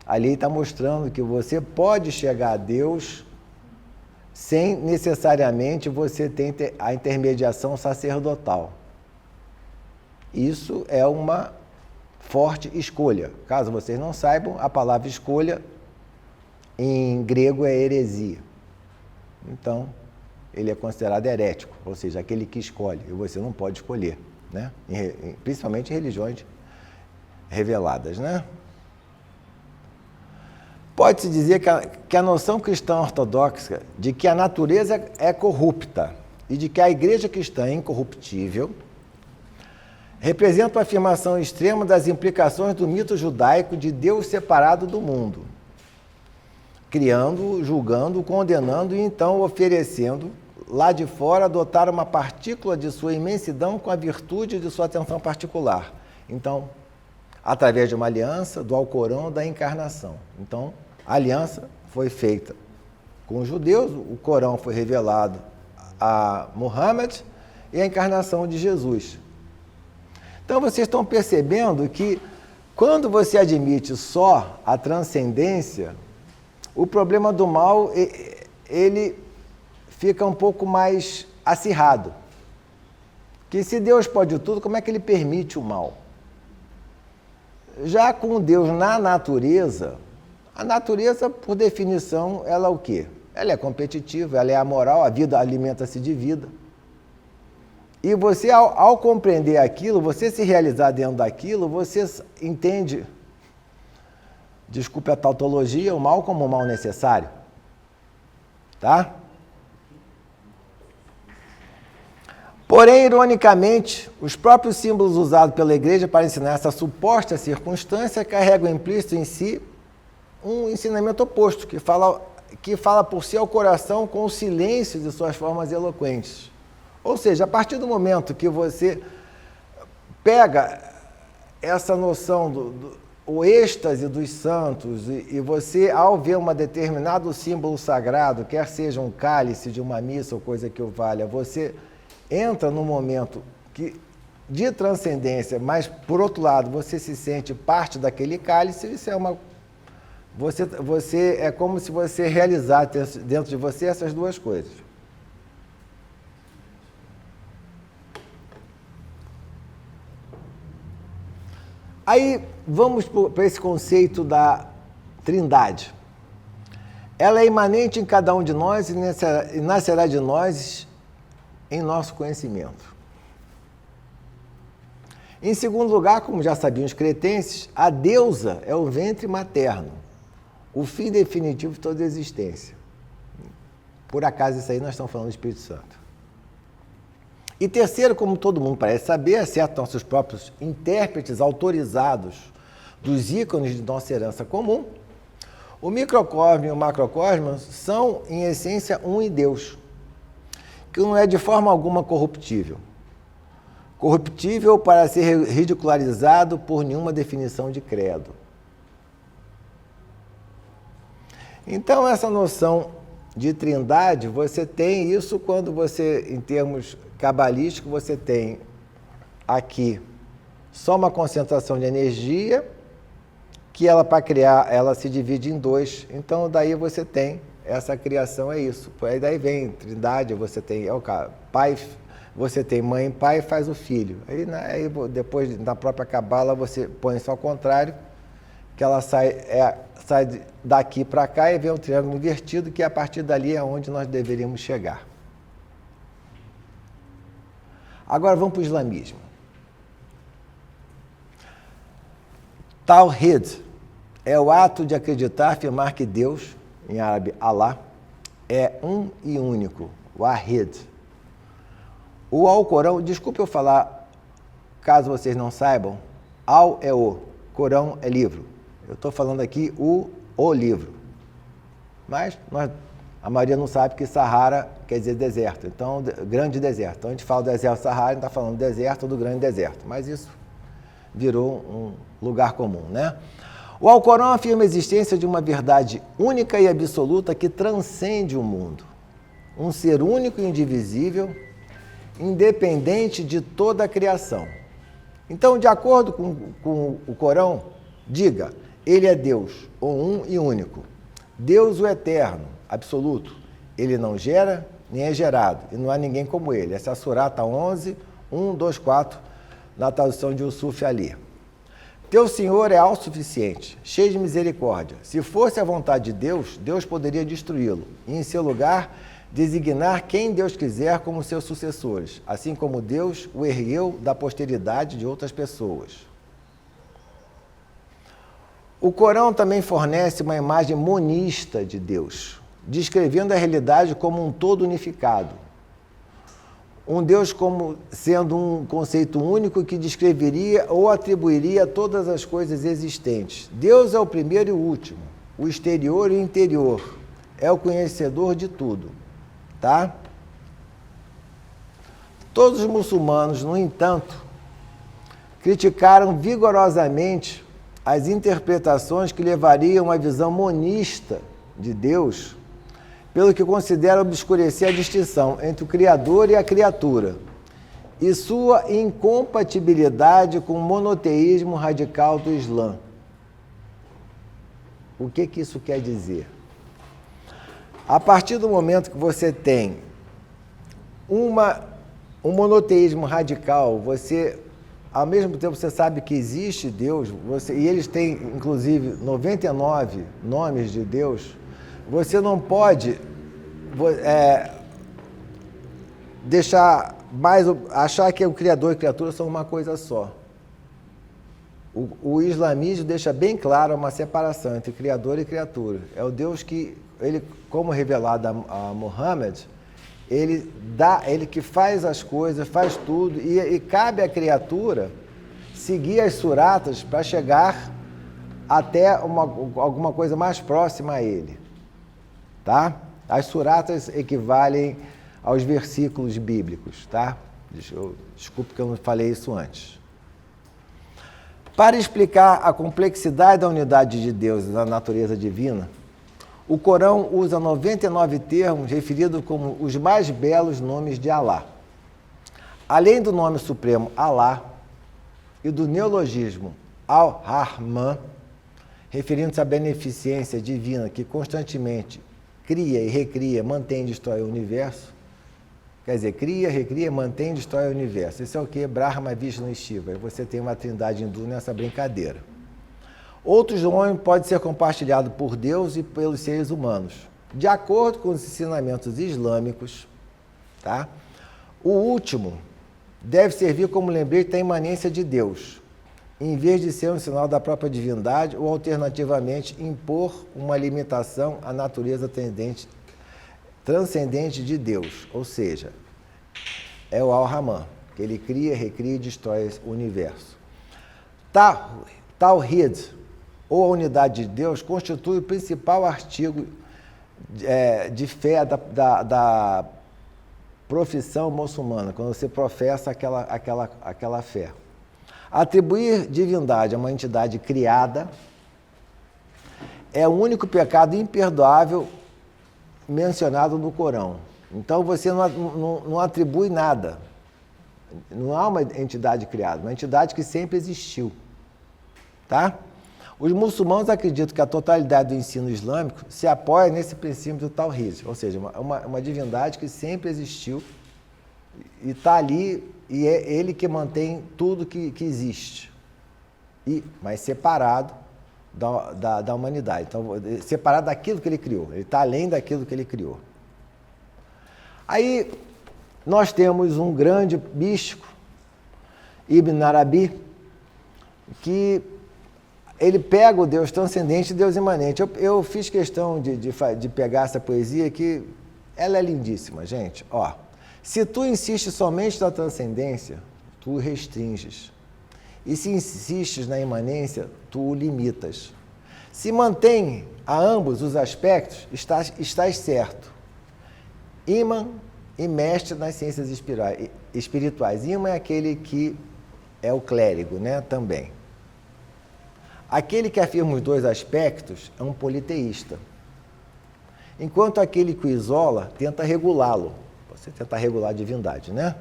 Ali está mostrando que você pode chegar a Deus sem necessariamente você ter a intermediação sacerdotal. Isso é uma forte escolha. Caso vocês não saibam, a palavra escolha em grego é heresia. Então, ele é considerado herético, ou seja, aquele que escolhe, e você não pode escolher, né? Principalmente em religiões reveladas, né? Pode-se dizer que a noção cristã ortodoxa de que a natureza é corrupta e de que a igreja cristã é incorruptível representa uma afirmação extrema das implicações do mito judaico de Deus separado do mundo, criando, julgando, condenando e então oferecendo, lá de fora, adotar uma partícula de sua imensidão com a virtude de sua atenção particular. Então, através de uma aliança, do Alcorão, da encarnação. Então, a aliança foi feita com os judeus, o Corão foi revelado a Muhammad e a encarnação de Jesus. Então, vocês estão percebendo que, quando você admite só a transcendência, o problema do mal, ele fica um pouco mais acirrado. Que se Deus pode tudo, como é que ele permite o mal? Já com Deus na natureza, a natureza, por definição, ela é o quê? Ela é competitiva, ela é amoral, a vida alimenta-se de vida. E você, ao compreender aquilo, você se realizar dentro daquilo, você entende, desculpe a tautologia, o mal como um mal necessário. Tá? Porém, ironicamente, os próprios símbolos usados pela igreja para ensinar essa suposta circunstância carregam implícito em si um ensinamento oposto, que fala por si ao coração com o silêncio de suas formas eloquentes. Ou seja, a partir do momento que você pega essa noção o êxtase dos santos e você, ao ver um determinado símbolo sagrado, quer seja um cálice de uma missa ou coisa que o valha, você entra num momento de transcendência, mas, por outro lado, você se sente parte daquele cálice, isso é uma... Você é como se você realizasse dentro de você essas duas coisas. Aí, vamos para esse conceito da Trindade. Ela é imanente em cada um de nós e nascerá de nós em nosso conhecimento. Em segundo lugar, como já sabiam os cretenses, a deusa é o ventre materno, o fim definitivo de toda a existência. Por acaso, isso aí nós estamos falando do Espírito Santo. E terceiro, como todo mundo parece saber, exceto nossos próprios intérpretes autorizados dos ícones de nossa herança comum, o microcosmo e o macrocosmo são, em essência, um em Deus, que não é de forma alguma corruptível. corruptível para ser ridicularizado por nenhuma definição de credo. Então, essa noção de trindade, você tem isso quando você, em termos cabalísticos, você tem aqui só uma concentração de energia, que ela, para criar, ela se divide em dois. Então, daí você tem essa criação, é isso. Aí daí vem trindade, você tem pai, você tem mãe e pai, faz o filho. Aí depois, na própria cabala, você põe isso ao contrário, que ela sai daqui para cá e vem um triângulo invertido, que a partir dali é onde nós deveríamos chegar. Agora vamos para o islamismo. Tawhid é o ato de acreditar, afirmar que Deus, em árabe Allah, é um e único, Wahid. O Alcorão, desculpe eu falar, caso vocês não saibam, Al é o, Corão é livro. Eu estou falando aqui o livro. Mas a maioria não sabe que Sahara quer dizer deserto. Então, grande deserto. Então, a gente fala do deserto Sahara, a gente está falando deserto do grande deserto. Mas isso virou um lugar comum, né? O Alcorão afirma a existência de uma verdade única e absoluta que transcende o mundo. Um ser único e indivisível, independente de toda a criação. Então, de acordo com o Corão, diga, ele é Deus, o um e único. Deus o eterno, absoluto. Ele não gera, nem é gerado, e não há ninguém como ele. Essa é a Surata 11, 1, 2, 4, na tradução de Yusuf Ali. Teu Senhor é autossuficiente, cheio de misericórdia. Se fosse a vontade de Deus, Deus poderia destruí-lo, e em seu lugar designar quem Deus quiser como seus sucessores, assim como Deus o ergueu da posteridade de outras pessoas. O Corão também fornece uma imagem monista de Deus, descrevendo a realidade como um todo unificado. Um Deus como sendo um conceito único que descreveria ou atribuiria todas as coisas existentes. Deus é o primeiro e o último, o exterior e o interior. É o conhecedor de tudo, tá? Todos os muçulmanos, no entanto, criticaram vigorosamente as interpretações que levariam a uma visão monista de Deus, pelo que considera obscurecer a distinção entre o Criador e a criatura, e sua incompatibilidade com o monoteísmo radical do Islã. O que isso quer dizer? A partir do momento que você tem um monoteísmo radical, você, ao mesmo tempo, você sabe que existe Deus, e eles têm, inclusive, 99 nomes de Deus, você não pode achar que o Criador e a criatura são uma coisa só. O islamismo deixa bem claro uma separação entre Criador e criatura. É o Deus que, ele, como revelado a Muhammad, ele que faz as coisas, faz tudo, e cabe à criatura seguir as suratas para chegar até alguma coisa mais próxima a ele. Tá? As suratas equivalem aos versículos bíblicos, tá? Desculpe que eu não falei isso antes. Para explicar a complexidade da unidade de Deus e da natureza divina, o Corão usa 99 termos referidos como os mais belos nomes de Alá. Além do nome supremo Alá e do neologismo Al-Rahman, referindo-se à beneficência divina que constantemente cria e recria, mantém e destrói o universo. Quer dizer, cria, recria, mantém e destrói o universo. Isso é o que? Brahma, Vishnu e Shiva. Aí você tem uma trindade hindu nessa brincadeira. Outros nomes podem ser compartilhados por Deus e pelos seres humanos. De acordo com os ensinamentos islâmicos, tá? O último deve servir como lembrete da imanência de Deus, em vez de ser um sinal da própria divindade ou, alternativamente, impor uma limitação à natureza transcendente de Deus. Ou seja, é o Al-Rahman, que ele cria, recria e destrói o universo. Tawhid, ou a unidade de Deus, constitui o principal artigo de fé profissão muçulmana, quando você professa aquela fé. Atribuir divindade a uma entidade criada é o único pecado imperdoável mencionado no Corão. Então você não atribui nada. Não há uma entidade criada, uma entidade que sempre existiu. Tá? Os muçulmanos acreditam que a totalidade do ensino islâmico se apoia nesse princípio do Tawhid, ou seja, uma divindade que sempre existiu e está ali, e é ele que mantém tudo que existe, mas separado da humanidade. Então, separado daquilo que ele criou, ele está além daquilo que ele criou. Aí nós temos um grande místico, Ibn Arabi, que ele pega o Deus transcendente e Deus imanente. Eu fiz questão de pegar essa poesia, que ela é lindíssima, gente. Ó, se tu insistes somente na transcendência, tu o restringes. E se insistes na imanência, tu o limitas. Se mantém a ambos os aspectos, estás certo. Imã e mestre nas ciências espirituais. Imã é aquele que é o clérigo, né, também. Aquele que afirma os dois aspectos é um politeísta. Enquanto aquele que o isola tenta regulá-lo. Você tenta regular a divindade, né?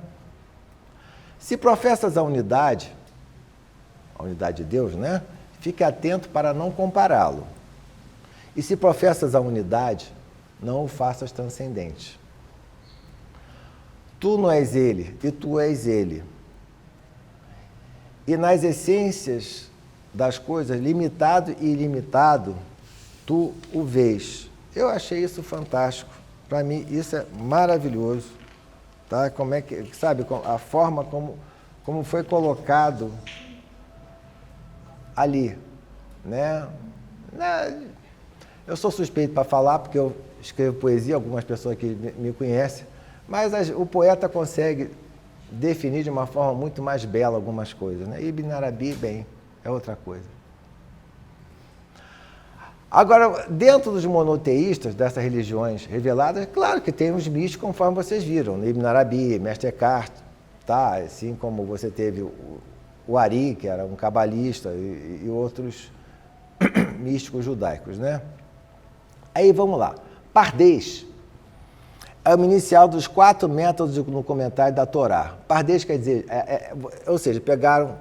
Se professas a unidade de Deus, né? Fique atento para não compará-lo. E se professas a unidade, não o faças transcendente. Tu não és ele, e tu és ele. E nas essências das coisas, limitado e ilimitado, tu o vês. Eu achei isso fantástico. Para mim, isso é maravilhoso. Tá? Como é que, sabe, a forma como foi colocado ali, né? Eu sou suspeito para falar, porque eu escrevo poesia, algumas pessoas aqui me conhecem, mas o poeta consegue definir de uma forma muito mais bela algumas coisas, né? Ibn Arabi, bem, é outra coisa. Agora, dentro dos monoteístas, dessas religiões reveladas, claro que tem os místicos, conforme vocês viram, Ibn Arabi, Mestre Eckhart, tá? Assim como você teve o Ari, que era um cabalista, e outros místicos judaicos, né? Aí, vamos lá. Pardês é o inicial dos 4 métodos no comentário da Torá. Pardês quer dizer, ou seja, pegaram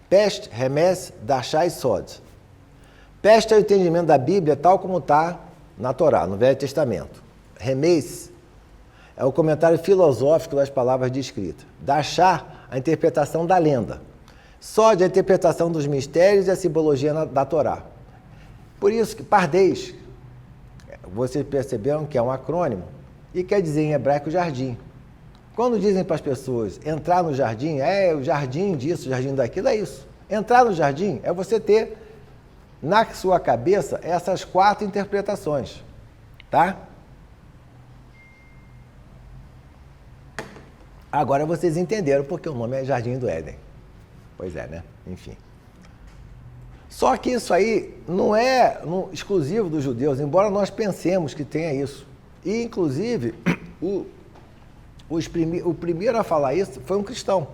Pest, Remez, Dachá e Sod. Pest é o entendimento da Bíblia tal como está na Torá, no Velho Testamento. Remez é o comentário filosófico das palavras de escrita. Dachá, a interpretação da lenda. Sod, a interpretação dos mistérios e a simbologia da Torá. Por isso que Pardês, vocês perceberam que é um acrônimo, e quer dizer em hebraico jardim. Quando dizem para as pessoas entrar no jardim, o jardim disso, o jardim daquilo, é isso. Entrar no jardim é você ter na sua cabeça essas 4 interpretações, tá? Agora vocês entenderam porque o nome é Jardim do Éden. Pois é, né? Enfim. Só que isso aí não é exclusivo dos judeus, embora nós pensemos que tenha isso. E, inclusive, o primeiro a falar isso foi um cristão.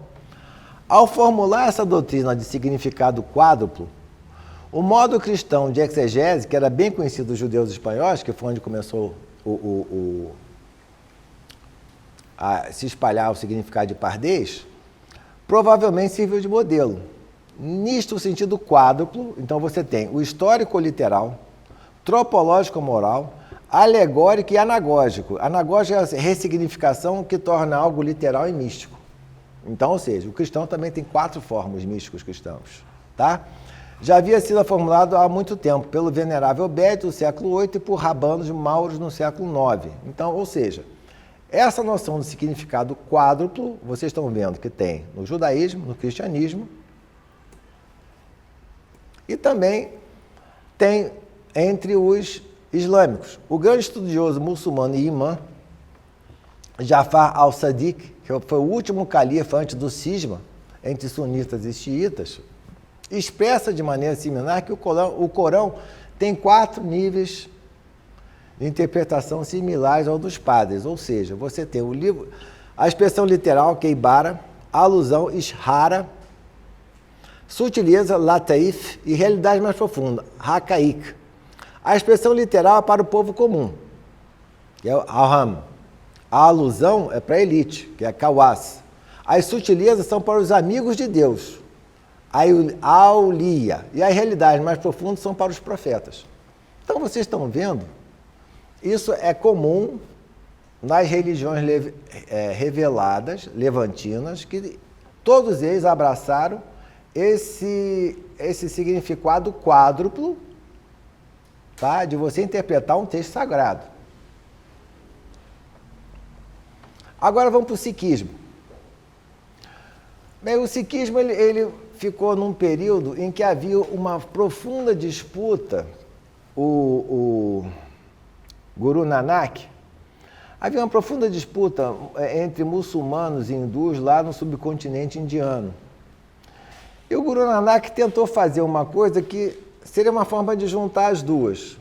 Ao formular essa doutrina de significado quádruplo, o modo cristão de exegese, que era bem conhecido dos judeus espanhóis, que foi onde começou a se espalhar o significado de Pardês, provavelmente serviu de modelo. Nisto, o sentido quádruplo, então você tem o histórico-literal, tropológico-moral, alegórico e anagógico. Anagógico é a ressignificação que torna algo literal e místico. Então, ou seja, o cristão também tem 4 formas místicos cristãos, tá? Já havia sido formulado há muito tempo pelo venerável Bede, no século VIII, e por rabanos mauros no século IX. Então, ou seja, essa noção de significado quádruplo, vocês estão vendo que tem no judaísmo, no cristianismo, e também tem entre os islâmicos. O grande estudioso muçulmano e imã, Jafar al-Sadiq, que foi o último califa antes do cisma entre sunitas e xiitas, expressa de maneira similar que o Corão tem 4 níveis de interpretação similares ao dos padres, ou seja, você tem o livro, a expressão literal, keibara, a alusão, ishara, sutileza, lataif, e realidade mais profunda, hakaik. A expressão literal é para o povo comum, que é o aham. A alusão é para a elite, que é kawas. As sutilezas são para os amigos de Deus, a aulia. E as realidades mais profundas são para os profetas. Então vocês estão vendo, isso é comum nas religiões reveladas, levantinas, que todos eles abraçaram esse significado quádruplo, tá? De você interpretar um texto sagrado. Agora vamos para o sikhismo. Bem, o sikhismo ele ficou num período em que havia uma profunda disputa. O Guru Nanak, havia uma profunda disputa entre muçulmanos e hindus lá no subcontinente indiano. E o Guru Nanak tentou fazer uma coisa que seria uma forma de juntar as duas,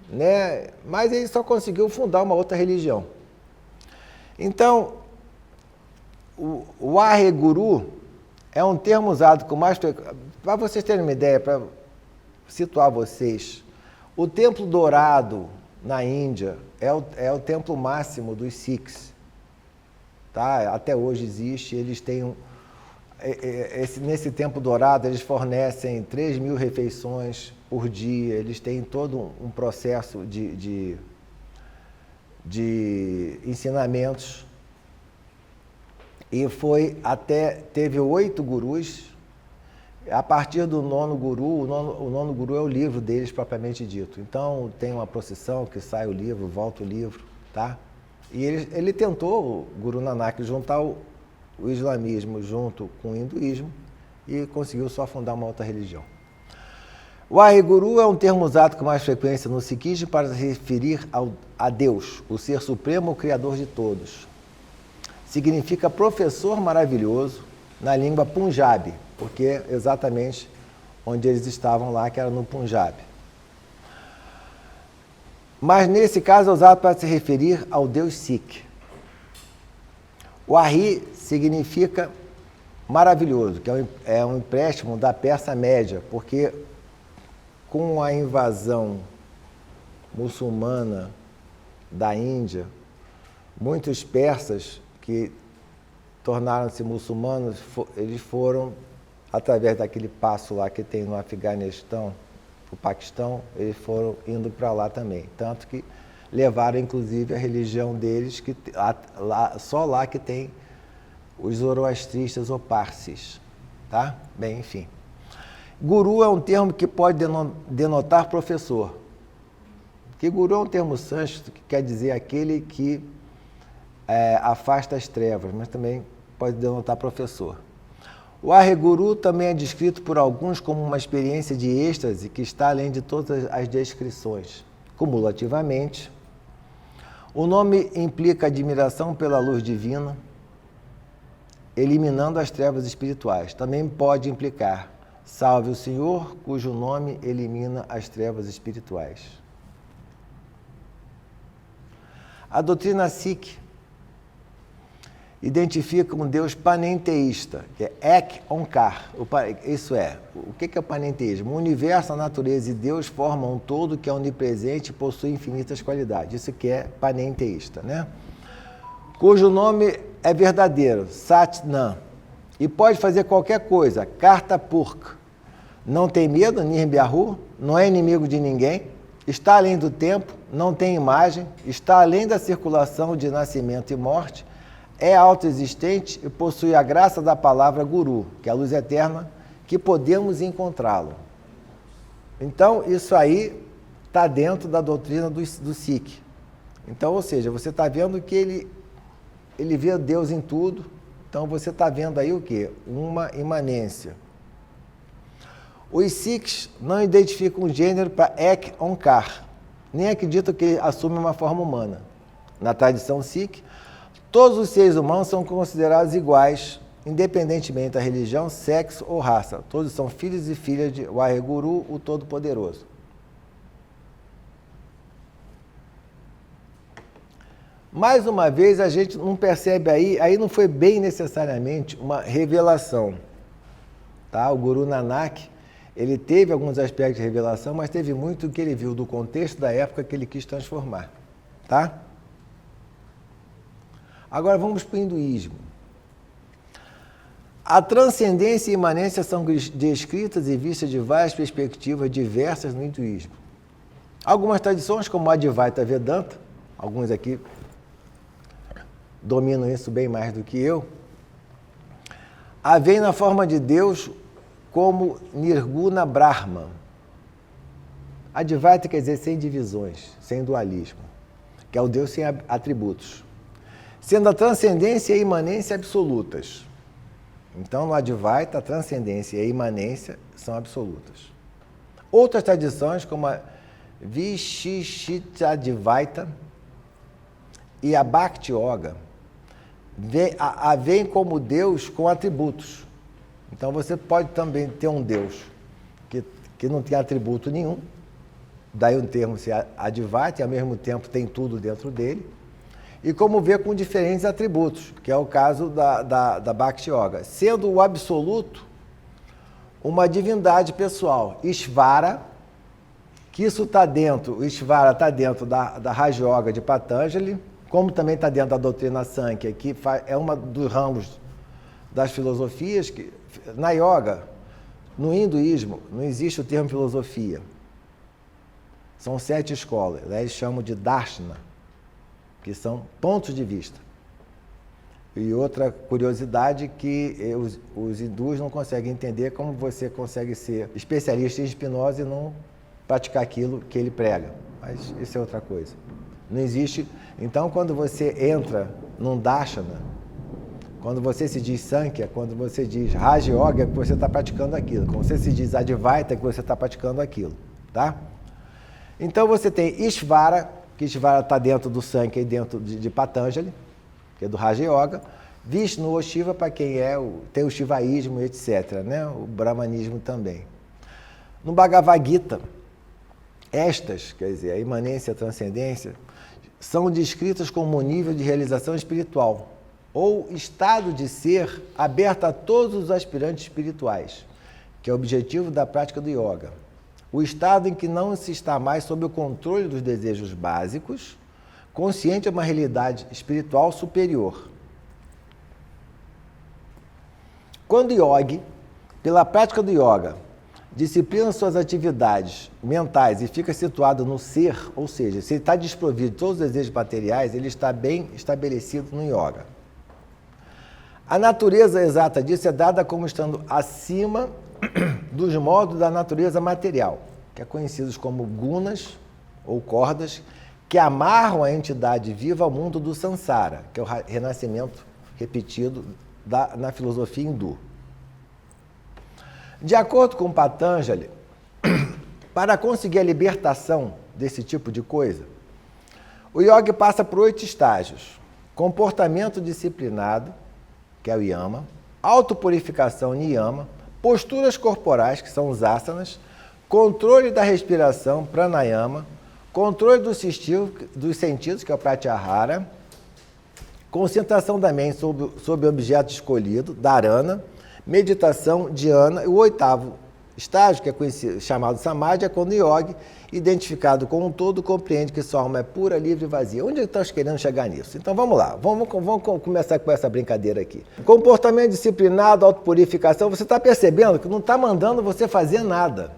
né? Mas ele só conseguiu fundar uma outra religião. Então, o Waheguru é um termo usado com mais frequência. Para vocês terem uma ideia, para situar vocês, o Templo Dourado na Índia é o templo máximo dos Sikhs. Tá? Até hoje existe, eles têm nesse Templo Dourado eles fornecem 3.000 refeições por dia, eles têm todo um processo de ensinamentos. E teve 8 gurus. A partir do 9º guru, o nono guru é o livro deles propriamente dito. Então tem uma procissão que sai o livro, volta o livro, tá? E ele tentou, o Guru Nanak, juntar o islamismo junto com o hinduísmo e conseguiu só fundar uma outra religião. O Waheguru é um termo usado com mais frequência no sikhismo para se referir a Deus, o ser supremo, o criador de todos. Significa professor maravilhoso na língua Punjabi, porque é exatamente onde eles estavam lá, que era no Punjab. Mas nesse caso é usado para se referir ao Deus Sikh. O Ari significa maravilhoso, que é um empréstimo da Pérsia Média, porque com a invasão muçulmana da Índia, muitos persas que tornaram-se muçulmanos, eles foram, através daquele passo lá que tem no Afeganistão, o Paquistão, eles foram indo para lá também. Tanto que levaram, inclusive, a religião deles, só lá que tem os zoroastristas ou parsis. Tá? Bem, enfim. Guru é um termo que pode denotar professor. Porque guru é um termo sânscrito que quer dizer aquele que afasta as trevas, mas também pode denotar professor. O Waheguru também é descrito por alguns como uma experiência de êxtase que está além de todas as descrições. Cumulativamente, o nome implica admiração pela luz divina, eliminando as trevas espirituais. Também pode implicar salve o Senhor, cujo nome elimina as trevas espirituais. A doutrina Sikh identifica um Deus panenteísta, que é Ek Onkar. Isso é, o que é o panenteísmo? O universo, a natureza e Deus formam um todo que é onipresente e possui infinitas qualidades. Isso que é panenteísta, né? Cujo nome é verdadeiro, Sat Nam, e pode fazer qualquer coisa, Karta Purkh. Não tem medo, Nirbiahu, não é inimigo de ninguém, está além do tempo, não tem imagem, está além da circulação de nascimento e morte, é autoexistente e possui a graça da palavra Guru, que é a luz eterna, que podemos encontrá-lo. Então, isso aí está dentro da doutrina do Sikh. Então, ou seja, você está vendo que ele vê Deus em tudo, então você está vendo aí o quê? Uma imanência. Os Sikhs não identificam um gênero para Ek Onkar, nem acreditam que ele assume uma forma humana. Na tradição Sikh, todos os seres humanos são considerados iguais, independentemente da religião, sexo ou raça. Todos são filhos e filhas de Waheguru, o Todo-Poderoso. Mais uma vez, a gente não percebe aí não foi bem necessariamente uma revelação. Tá? O Guru Nanak, ele teve alguns aspectos de revelação, mas teve muito que ele viu do contexto da época que ele quis transformar. Tá? Agora vamos para o hinduísmo. A transcendência e imanência são descritas e vistas de várias perspectivas diversas no hinduísmo. Algumas tradições, como a Advaita Vedanta, alguns aqui dominam isso bem mais do que eu, a veem na forma de Deus como Nirguna Brahma. Advaita quer dizer sem divisões, sem dualismo, que é o Deus sem atributos, sendo a transcendência e a imanência absolutas. Então, no Advaita, a transcendência e a imanência são absolutas. Outras tradições, como a Vishishitadvaita e a Bhakti Yoga, a veem como Deus com atributos. Então, você pode também ter um Deus que não tem atributo nenhum, daí o termo ser Advaita, e ao mesmo tempo tem tudo dentro dele, e como vê com diferentes atributos, que é o caso da Bhakti Yoga, sendo o absoluto uma divindade pessoal, Ishvara, que isso está dentro, o Ishvara está dentro da Raja Yoga de Patanjali, como também está dentro da doutrina Sankhya, que é uma dos ramos das filosofias, que na yoga, no hinduísmo, não existe o termo filosofia. São 7 escolas, eles chamam de Darshana, que são pontos de vista. E outra curiosidade que os hindus não conseguem entender como você consegue ser especialista em hipnose e não praticar aquilo que ele prega. Mas isso é outra coisa. Não existe. Então, quando você entra num Darshana, quando você se diz Sankhya, quando você diz Raja Yoga, é que você está praticando aquilo. Quando você se diz Advaita, é que você está praticando aquilo. Tá? Então, você tem Ishvara, que Ishvara está dentro do Sankhya e dentro de Patanjali, que é do Raja Yoga. Vishnu ou Shiva, para quem tem o Shivaísmo, etc., né? O Brahmanismo também. No Bhagavad Gita, estas, quer dizer, a imanência e a transcendência, são descritas como um nível de realização espiritual, ou estado de ser aberto a todos os aspirantes espirituais, que é o objetivo da prática do yoga. O estado em que não se está mais sob o controle dos desejos básicos, consciente de uma realidade espiritual superior. Quando o yogi, pela prática do yoga, disciplina suas atividades mentais e fica situado no ser, ou seja, se ele está desprovido de todos os desejos materiais, ele está bem estabelecido no yoga. A natureza exata disso é dada como estando acima dos modos da natureza material, que é conhecidos como gunas ou cordas, que amarram a entidade viva ao mundo do samsara, que é o renascimento repetido na filosofia hindu. De acordo com Patanjali, para conseguir a libertação desse tipo de coisa, o yogi passa por 8 estágios: comportamento disciplinado, que é o yama, autopurificação, niyama, posturas corporais, que são os asanas, controle da respiração, pranayama, controle dos sentidos, que é o pratyahara, concentração da mente sobre o objeto escolhido, dharana, meditação, dhyana, e o 8º estágio, que é chamado samadhi, é quando o yogi, identificado com um todo, compreende que sua alma é pura, livre e vazia. Onde estamos querendo chegar nisso? Então vamos lá, vamos começar com essa brincadeira aqui. Comportamento disciplinado, autopurificação, você está percebendo que não está mandando você fazer nada.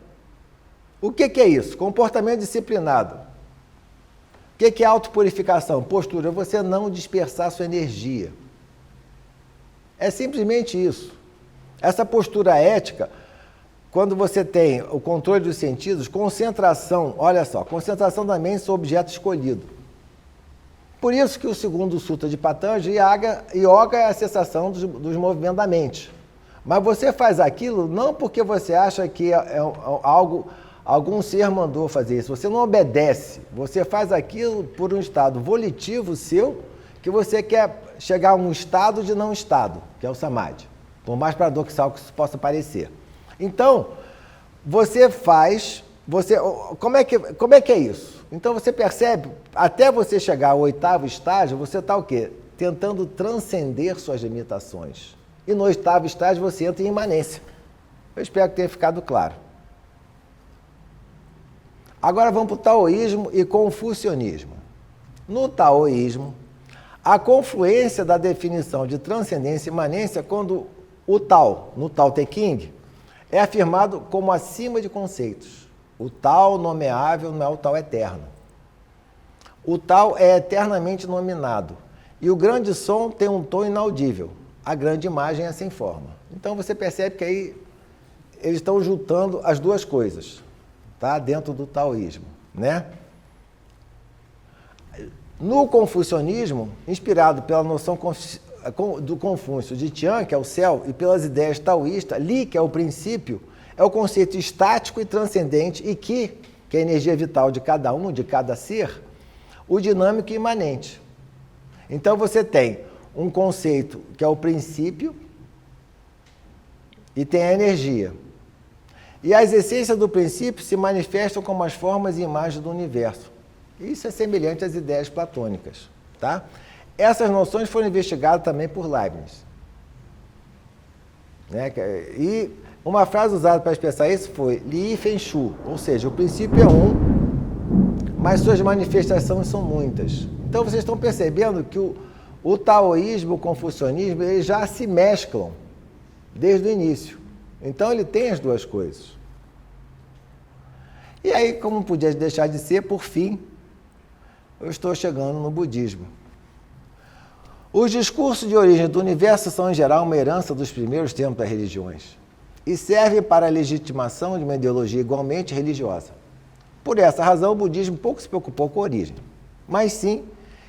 O que é isso? Comportamento disciplinado. O que é autopurificação? Postura, você não dispersar sua energia. É simplesmente isso. Essa postura ética, quando você tem o controle dos sentidos, concentração, olha só, concentração da mente sobre o objeto escolhido. Por isso que o segundo Sutra de Patanjali, yoga é a cessação dos movimentos da mente. Mas você faz aquilo não porque você acha que algum ser mandou fazer isso. Você não obedece. Você faz aquilo por um estado volitivo seu, que você quer chegar a um estado de não estado, que é o samadhi. Por mais paradoxal que isso possa parecer. Então, você faz... como é que é isso? Então você percebe, até você chegar ao 8º estágio, você está o quê? Tentando transcender suas limitações. E no 8º estágio você entra em imanência. Eu espero que tenha ficado claro. Agora vamos para o taoísmo e confucionismo. No taoísmo, a confluência da definição de transcendência e imanência quando o Tao, no Tao Te Ching, é afirmado como acima de conceitos. O Tao nomeável não é o Tao eterno. O Tao é eternamente nominado. E o grande som tem um tom inaudível. A grande imagem é sem forma. Então você percebe que aí eles estão juntando as duas coisas, tá? Dentro do taoísmo, né? No confucionismo, inspirado pela noção do Confúcio de Tian, que é o céu, e pelas ideias taoístas, Li, que é o princípio, é o conceito estático e transcendente, e Qi, que é a energia vital de cada um, de cada ser, o dinâmico e imanente. Então você tem um conceito que é o princípio e tem a energia. E as essências do princípio se manifestam como as formas e imagens do universo. Isso é semelhante às ideias platônicas, tá? Essas noções foram investigadas também por Leibniz. Né? E uma frase usada para expressar isso foi Li Feng Shu, ou seja, o princípio é um, mas suas manifestações são muitas. Então vocês estão percebendo que o taoísmo e o confucionismo eles já se mesclam desde o início. Então ele tem as duas coisas. E aí, como podia deixar de ser, por fim, eu estou chegando no budismo. Os discursos de origem do universo são, em geral, uma herança dos primeiros tempos das religiões e servem para a legitimação de uma ideologia igualmente religiosa. Por essa razão, o budismo pouco se preocupou com a origem, mas sim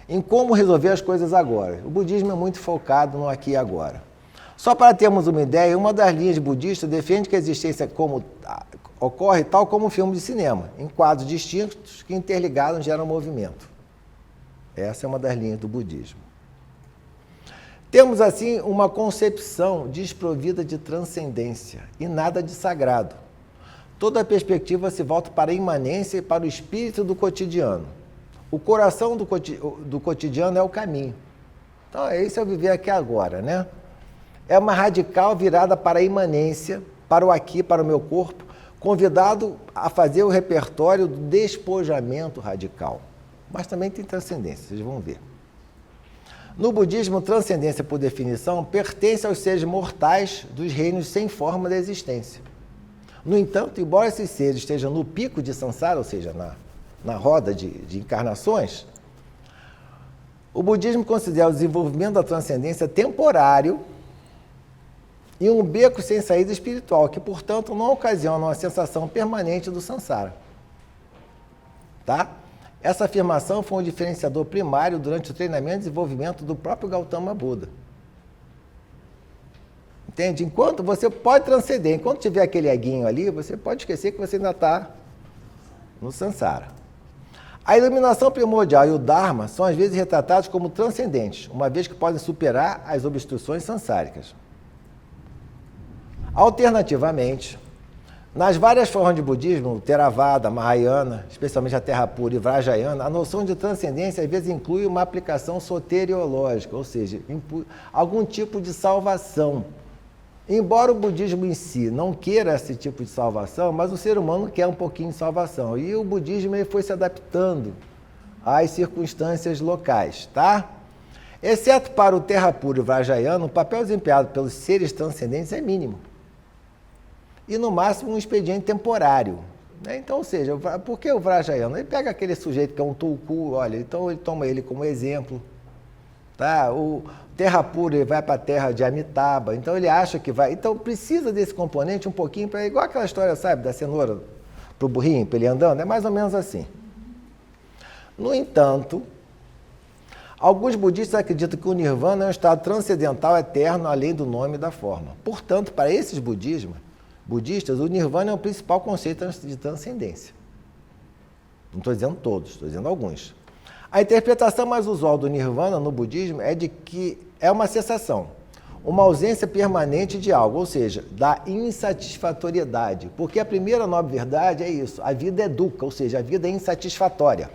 em como resolver as coisas agora. O budismo é muito focado no aqui e agora. Só para termos uma ideia, uma das linhas budistas defende que a existência ocorre tal como um filme de cinema, em quadros distintos que interligados geram movimento. Essa é uma das linhas do budismo. Temos, assim, uma concepção desprovida de transcendência e nada de sagrado. Toda a perspectiva se volta para a imanência e para o espírito do cotidiano. O coração do cotidiano é o caminho. Então, esse é o viver aqui agora, né? É uma radical virada para a imanência, para o aqui, para o meu corpo, convidado a fazer o repertório do despojamento radical. Mas também tem transcendência, vocês vão ver. No budismo, transcendência, por definição, pertence aos seres mortais dos reinos sem forma da existência. No entanto, embora esses seres estejam no pico de Sansara, ou seja, na roda de encarnações, o budismo considera o desenvolvimento da transcendência temporário e um beco sem saída espiritual, que, portanto, não ocasiona uma sensação permanente do Sansara. Tá? Essa afirmação foi um diferenciador primário durante o treinamento e desenvolvimento do próprio Gautama Buda. Entende? Enquanto você pode transcender, enquanto tiver aquele eguinho ali, você pode esquecer que você ainda está no Sansara. A iluminação primordial e o Dharma são às vezes retratados como transcendentes, uma vez que podem superar as obstruções sansáricas. Alternativamente, nas várias formas de budismo, Theravada, Mahayana, especialmente a Terra Pura e Vajrayana, a noção de transcendência às vezes inclui uma aplicação soteriológica, ou seja, algum tipo de salvação. Embora o budismo em si não queira esse tipo de salvação, mas o ser humano quer um pouquinho de salvação. E o budismo ele foi se adaptando às circunstâncias locais, tá? Exceto para o Terra Pura e Vajrayana, o papel desempenhado pelos seres transcendentes é mínimo. E, no máximo, um expediente temporário. Né? Então, ou seja, por que o Vajrayana? Ele pega aquele sujeito que é um tulku, olha, então ele toma ele como exemplo. Tá? O Terra Pura ele vai para a terra de Amitabha, então ele acha que vai. Então, precisa desse componente um pouquinho, para igual aquela história, sabe, da cenoura para o burrinho, para ele andando, é mais ou menos assim. No entanto, alguns budistas acreditam que o Nirvana é um estado transcendental eterno, além do nome e da forma. Portanto, para esses budistas, o Nirvana é o principal conceito de transcendência. Não estou dizendo todos, estou dizendo alguns. A interpretação mais usual do Nirvana no budismo é de que é uma cessação. uma ausência permanente de algo, ou seja, da insatisfatoriedade. Porque a primeira nobre verdade é isso, a vida é dukkha, ou seja, a vida é insatisfatória.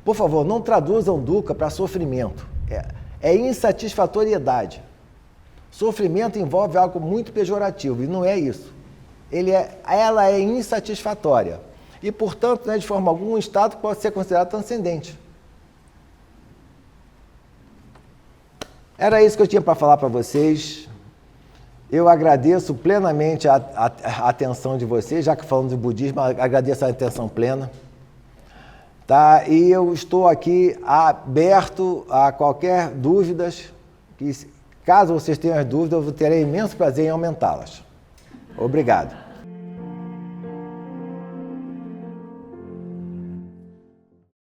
Por favor, não traduzam dukkha para sofrimento. É insatisfatoriedade. Sofrimento envolve algo muito pejorativo, e não é isso. Ela é insatisfatória. E, portanto, de forma alguma, um estado pode ser considerado transcendente. Era isso que eu tinha para falar para vocês. Eu agradeço plenamente a atenção de vocês, já que falamos de budismo, agradeço a atenção plena. Tá? E eu estou aqui aberto a qualquer dúvidas, que caso vocês tenham dúvidas, eu terei imenso prazer em aumentá-las. Obrigado.